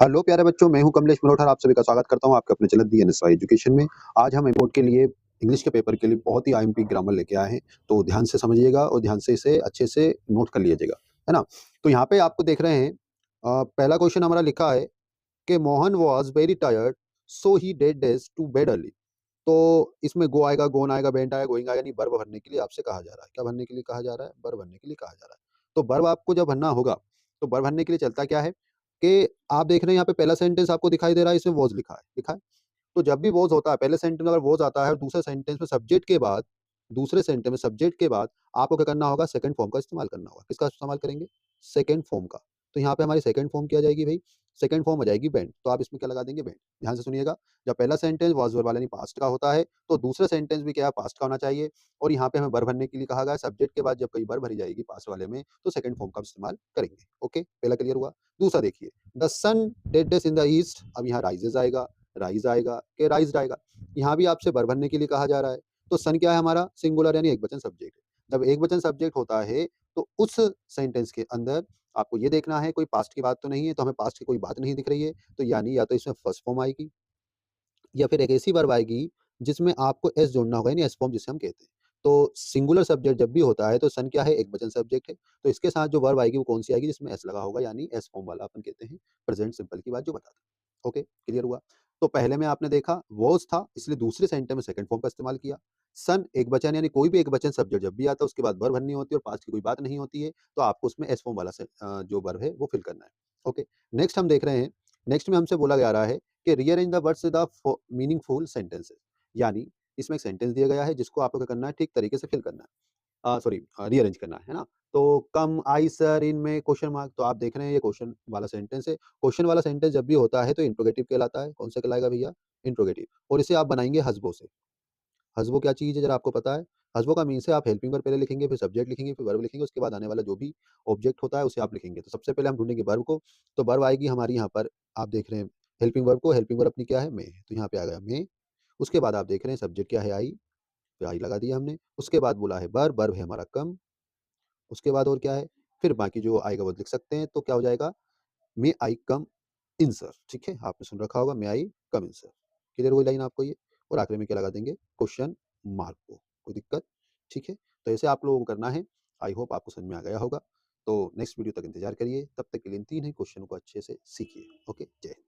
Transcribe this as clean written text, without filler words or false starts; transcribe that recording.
Hello प्यारे बच्चों, मैं हूं कमलेश मनोहर, आप सभी का स्वागत करता हूं आपके अपने चैनल दी एनएसवाई एजुकेशन में। आज हम बोर्ड के लिए इंग्लिश के पेपर के लिए बहुत ही आईएमपी ग्रामर लेके आए हैं, तो ध्यान से समझिएगा और ध्यान से इसे अच्छे से नोट कर लीजिएगा, है ना। तो यहाँ पे आपको देख रहे हैं, पहला क्वेश्चन हमारा लिखा है कि Mohan was very tired so he did days to bed early. तो इसमें गो आएगा, गोन आएगा, बेंट आएगा, गोइंग आएगा, यानी वर्ब भरने के लिए आपसे कहा जा रहा है। क्या भरने के लिए कहा जा रहा है? वर्ब भरने के लिए कहा जा रहा है। तो वर्ब आपको जब भरना होगा, तो वर्ब भरने के लिए चलता क्या है कि आप देख रहे हैं यहाँ पे पहला सेंटेंस आपको दिखाई दे रहा है, इसमें वॉज लिखा है। तो जब भी वॉज होता है, पहले सेंटेंस में अगर वॉज आता है और दूसरे सेंटेंस में सब्जेक्ट के बाद, दूसरे सेंटेंस में सब्जेक्ट के बाद आपको क्या करना होगा? सेकंड फॉर्म का इस्तेमाल करना होगा। किसका इस्तेमाल करेंगे? सेकंड फॉर्म का। तो यहाँ पे हमारी सेकंड फॉर्म क्या आ जाएगी भाई? सेकंड फॉर्म आ जाएगी बेंट। तो आप इसमें क्या लगा देंगे? बेंट। ध्यान से सुनिएगा, जब पहला सेंटेंस वाज़ वर्ब वाला यानी पास्ट का होता है, तो दूसरा सेंटेंस भी क्या है? पास्ट का होना चाहिए। और यहाँ पे हमें वर्ब भरने के लिए कहा गया है, सब्जेक्ट के बाद जब कई वर्ब भरी जाएगी पास्ट वाले में, तो सेकंड फॉर्म का इस्तेमाल करेंगे। ओके, पहला क्लियर हुआ। दूसरा देखिए, the sun did in the east. अब यहाँ राइजेस आएगा, राइज आएगा कि राइज्ड आएगा। यहाँ भी आपसे वर्ब भरने के लिए कहा जा रहा है। तो सन क्या है हमारा? सिंगुलर यानी एकवचन सब्जेक्ट है। जब एकवचन सब्जेक्ट होता है, तो उस सेंटेंस के अंदर आपको ये देखना है कोई पास्ट की बात तो नहीं है, तो हमें पास्ट की कोई बात नहीं दिख रही है, तो यानी या तो इसमें फर्स्ट फॉर्म आएगी या फिर एक ऐसी वर्ब आएगी जिसमें आपको एस जोड़ना होगा, यानी एस फॉर्म जिसे हम कहते हैं। तो सिंगुलर सब्जेक्ट जब भी होता है, तो सन क्या है? एकवचन सब्जेक्ट है। तो इसके साथ जो वर्ब आएगी वो कौन सी आएगी? जिसमें एस लगा होगा, यानी एस फॉर्म वाला अपन कहते हैं प्रेजेंट सिंपल की बात जो बताता है। ओके, क्लियर हुआ। तो पहले में आपने देखा वॉज था, इसलिए दूसरे सेंटेंस में सेकंड फॉर्म का इस्तेमाल किया। सन एकवचन यानी कोई भी एकवचन सब्जेक्ट जब भी आता है उसके बाद वर्ब भरनी होती है और पास्ट की कोई बात नहीं होती है, तो आपको उसमें एस फॉर्म वाला जो वर्ब है वो फिल करना है। ओके, नेक्स्ट हम देख रहे हैं। नेक्स्ट में हमसे बोला जा रहा है कि rearrange the words the meaningful sentences, यानी इसमें एक सेंटेंस दिया गया है जिसको आपको क्या करना है? ठीक तरीके से फिल करना है, सॉरी रीअरेंज करना है ना। तो कम आई सर इन में क्वेश्चन मार्क, तो आप देख रहे हैं ये क्वेश्चन वाला सेंटेंस है। क्वेश्चन वाला सेंटेंस जब भी होता है तो इंट्रोगेटिव कहलाता है। कौन सा कहलाएगा भैया? इंट्रोगेटिव। और इसे आप बनाएंगे हसबो से। हसबो क्या चीज़ है जरा आपको पता है? हसबो का मीन्स है आप हेल्पिंग वर्ब पहले लिखेंगे, फिर सब्जेक्ट लिखेंगे, फिर वर्ब लिखेंगे, उसके बाद आने वाला जो भी ऑब्जेक्ट होता है उसे आप लिखेंगे। तो सबसे पहले हम ढूंढेंगे वर्ब को। तो वर्ब आएगी हमारी यहाँ पर, आप देख रहे हैं हेल्पिंग वर्ब को। हेल्पिंग वर्ब अपनी क्या है? मे है। तो यहाँ पे आ गया मे। उसके बाद आप देख रहे हैं सब्जेक्ट क्या है? आई। फिर आई लगा दिया हमने। उसके बाद बोला है वर्ब, वर्ब है हमारा कम। उसके बाद और क्या है? फिर बाकी जो आएगा वो लिख सकते हैं। तो क्या हो जाएगा? मे आई कम इन सर। ठीक है, आपने सुन रखा होगा, मे आई कम इन सर। क्लियर हुई लाइन आपको ये? और आखिर में क्या लगा देंगे? क्वेश्चन मार्क को। कोई दिक्कत? ठीक है, तो ऐसे आप लोगों को करना है। आई होप आपको समझ में आ गया होगा। तो नेक्स्ट वीडियो तक इंतजार करिए, तब तक के लिए इन तीन ही क्वेश्चन को अच्छे से सीखिए। ओके, जय हिंद।